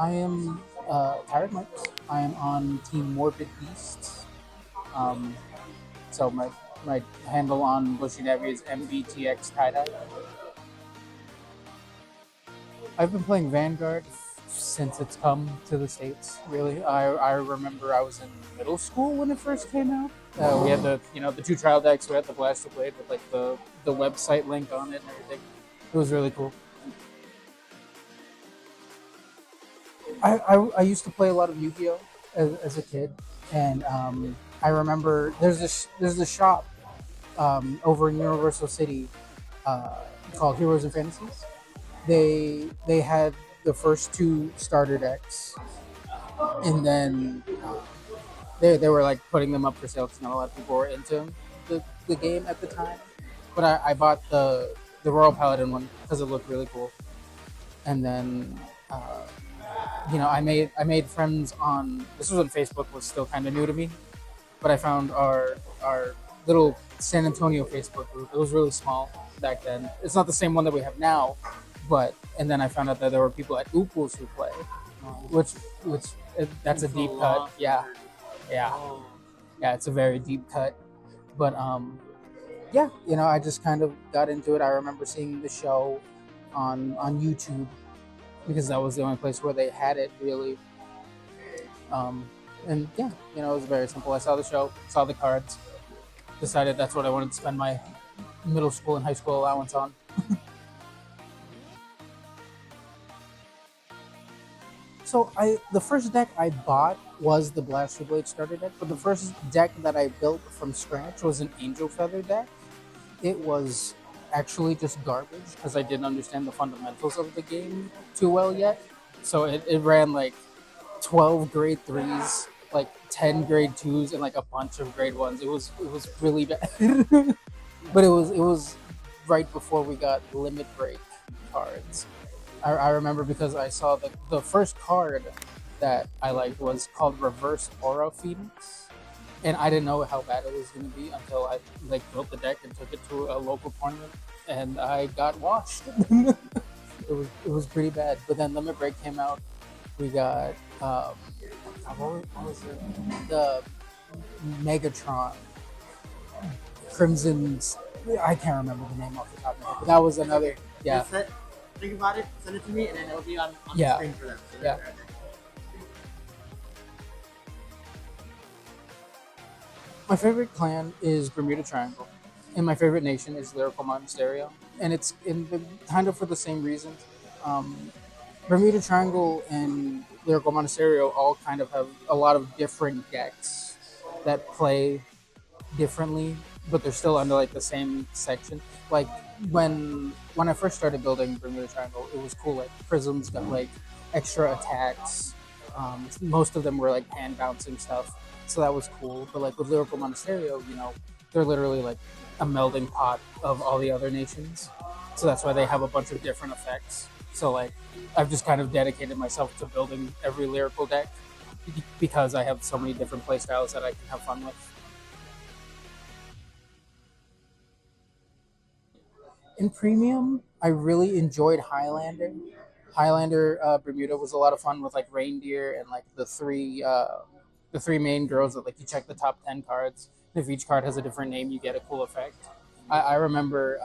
I am Tired Mike. I am on Team Morbid Beasts. Um, so my handle on Bushy Navy is MBTX TyDye. I've been playing Vanguard since it's come to the States, really. I remember I was in middle school when it first came out. We had the two trial decks. We had the Blaster Blade with like the website link on it and everything. It was really cool. I used to play a lot of Yu-Gi-Oh as a kid, and I remember there's this shop over in Universal City uh, called Heroes and Fantasies. They had the first two starter decks, and then they were like putting them up for sale because not a lot of people were into the game at the time. But I bought the Royal Paladin one because it looked really cool, and then uh, I made friends on this was when Facebook was still kind of new to me, but I found our little San Antonio Facebook group. It was really small back then. It's not the same one that we have now, but and then I found out that there were people at Ooples who play, which which that's a It's a deep cut. lot Yeah, harder. yeah, Oh, yeah. It's a very deep cut, but yeah, I just kind of got into it. I remember seeing the show on YouTube because that was the only place where they had it really. Um, and yeah, it was very simple. I saw the show, saw the cards, decided that's what I wanted to spend my middle school and high school allowance on. So the first deck I bought was the Blaster Blade starter deck, but the first deck that I built from scratch was an Angel Feather deck. It was actually just garbage because I didn't understand the fundamentals of the game too well yet. So it ran like 12 grade threes, like 10 grade twos, and like a bunch of grade ones. It was really bad. But it was right before we got limit break cards. I remember because I saw the first card that I liked was called Reverse Aura Phoenix, and I didn't know how bad it was going to be until I like built the deck and took it to a local tournament, and I got washed. It was pretty bad. But then Limit Break came out. We got what was it? The Megatron Crimson. I can't remember the name off the top of my head. But that was another. Yeah, just think about it, send it to me, and then it'll be on the yeah, screen for them. So yeah. My favorite clan is Bermuda Triangle, and my favorite nation is Lyrical Monasterio, and it's kind of for the same reasons. Um, Bermuda Triangle and Lyrical Monasterio all kind of have a lot of different decks that play differently, but they're still under like the same section. Like when I first started building Bermuda Triangle, it was cool. Like Prisms got like extra attacks. Most of them were like hand bouncing stuff, so that was cool. But like with Lyrical Monasterio, they're literally like a melding pot of all the other nations. So that's why they have a bunch of different effects. So like I've just kind of dedicated myself to building every lyrical deck because I have so many different playstyles that I can have fun with. In premium, I really enjoyed Highlander. Highlander Bermuda was a lot of fun with like reindeer and like the three main girls that like you check the top 10 cards. If each card has a different name, you get a cool effect. I remember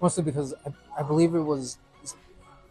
mostly because I believe it was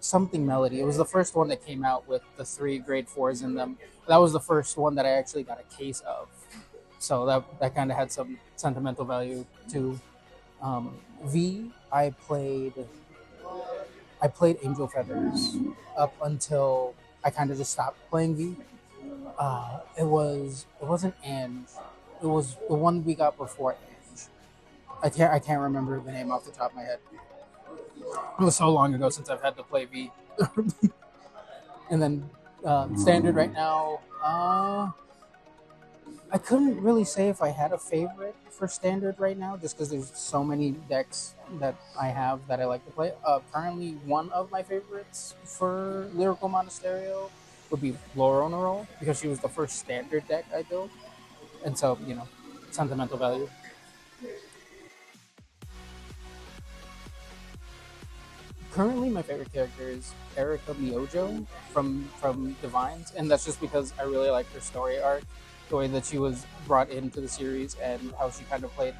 something Melody. It was the first one that came out with the three grade fours in them. That was the first one that I actually got a case of. So that kind of had some sentimental value too. V, I played Angel Feathers up until I kind of just stopped playing V. It wasn't Ange. It was the one we got before Ange. I can't remember the name off the top of my head. It was so long ago since I've had to play V. And then standard right now. I couldn't really say if I had a favorite for standard right now, just because there's so many decks that I have that I like to play. Currently, one of my favorites for Lyrical Monasterio would be Roll because she was the first standard deck I built, and so sentimental value. Currently, my favorite character is Erica Miojo from Divines, and that's just because I really like her story arc, the way that she was brought into the series, and how she kind of played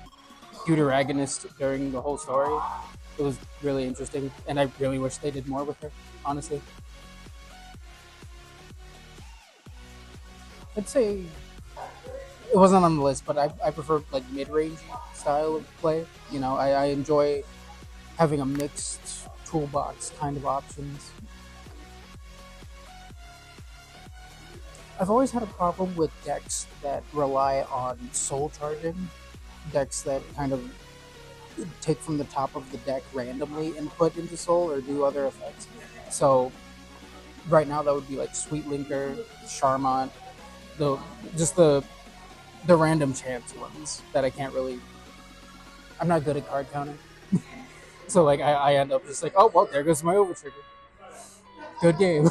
deuteragonist during the whole story. It was really interesting, and I really wish they did more with her. Honestly, I'd say it wasn't on the list, but I prefer like mid-range style of play. I enjoy having a mixed toolbox kind of options. I've always had a problem with decks that rely on soul charging, decks that kind of take from the top of the deck randomly and put into soul or do other effects. So right now that would be like Sweet Linker, Charmant, the just the random chance ones that I can't really. I'm not good at card counting, so like I end up just like, oh well, there goes my over trigger. Good game.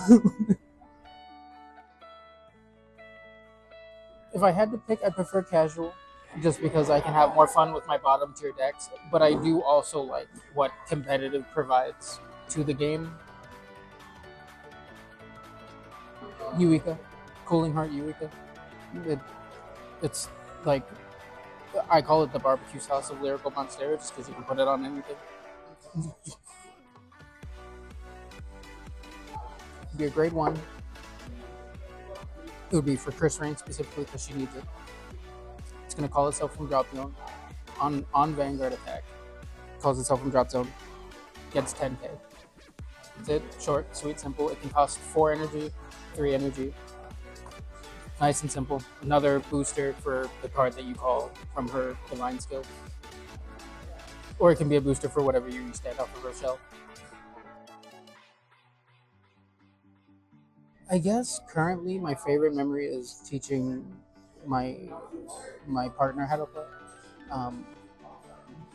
If I had to pick, I prefer casual, just because I can have more fun with my bottom tier decks. But I do also like what competitive provides to the game. Eureka, Cooling Heart Eureka. It, it's like I call it the barbecue sauce of Lyrical Monasterio, just because you can put it on anything. Be a grade one. It would be for Chris Rain specifically because she needs it. It's going to call itself from drop zone on Vanguard attack. Calls itself from drop zone. Gets 10k. That's it. Short, sweet, simple. It can cost 4 energy, 3 energy. Nice and simple. Another booster for the card that you call from her divine skill. Or it can be a booster for whatever you stand off of her shell. I guess currently my favorite memory is teaching my partner how to play. Um,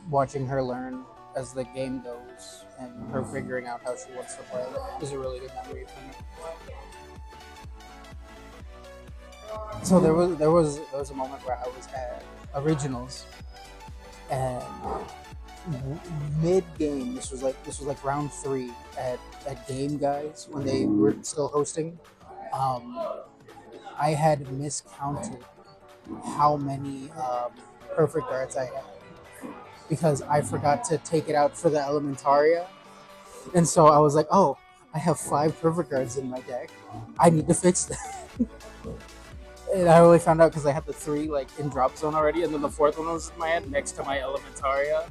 Watching her learn as the game goes and her figuring out how she wants to play is a really good memory for me. So there was a moment where I was at originals and mid game. This was like round 3 at Game Guys when they were still hosting. Um, I had miscounted how many perfect darts I had because I forgot to take it out for the Elementaria, and so I was like, oh, I have 5 perfect guards in my deck. I need to fix that. And I only found out because I had the 3 like in drop zone already, and then the 4th one was in my hand next to my Elementaria.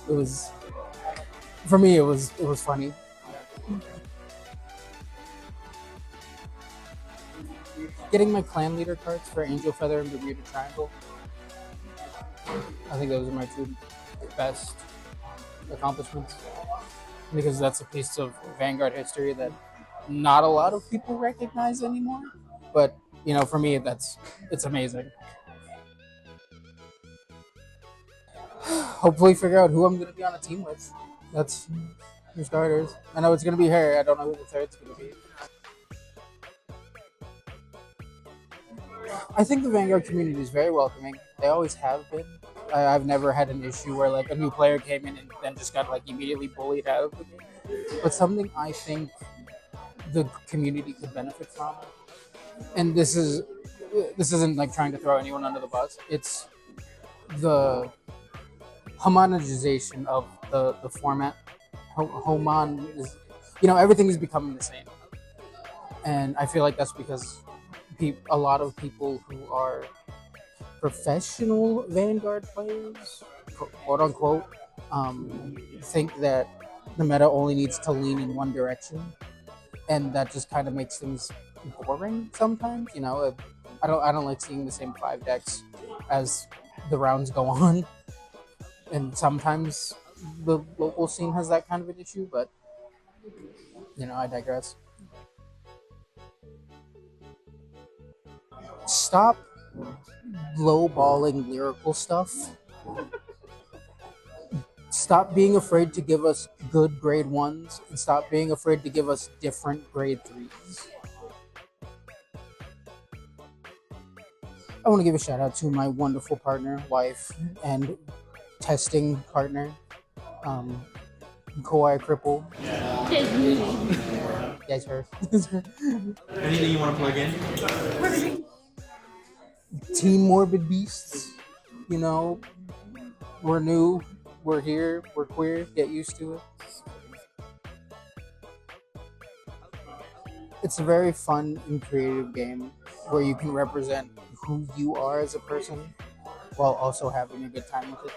It was, for me, it was funny. Getting my clan leader cards for Angel Feather and Bermuda Triangle. I think those are my 2 best accomplishments because that's a piece of Vanguard history that not a lot of people recognize anymore. But for me, it's amazing. Hopefully, figure out who I'm going to be on a team with. That's your starters. I know it's going to be her. I don't know who the third's going to be. I think the Vanguard community is very welcoming. They always have been. I've never had an issue where like a new player came in and then just got like immediately bullied out of the game. But something I think the community could benefit from, and this isn't like trying to throw anyone under the bus. It's the homogenization of the format. Homon is, everything is becoming the same, and I feel like that's because a lot of people who are professional Vanguard players, quote unquote, think that the meta only needs to lean in one direction, and that just kind of makes things boring sometimes. I don't like seeing the same 5 decks as the rounds go on, and sometimes the local scene has that kind of an issue. But I digress. Stop lowballing lyrical stuff. Stop being afraid to give us good grade 1s and stop being afraid to give us different grade 3s. I want to give a shout out to my wonderful partner, wife, and testing partner. Kawhi Cripple. That's me. That's her. Anything you want to plug in? Teen Morbid Beasts. You know, we're new, we're here, we're queer. Get used to it. It's a very fun and creative game where you can represent who you are as a person while also having a good time with it.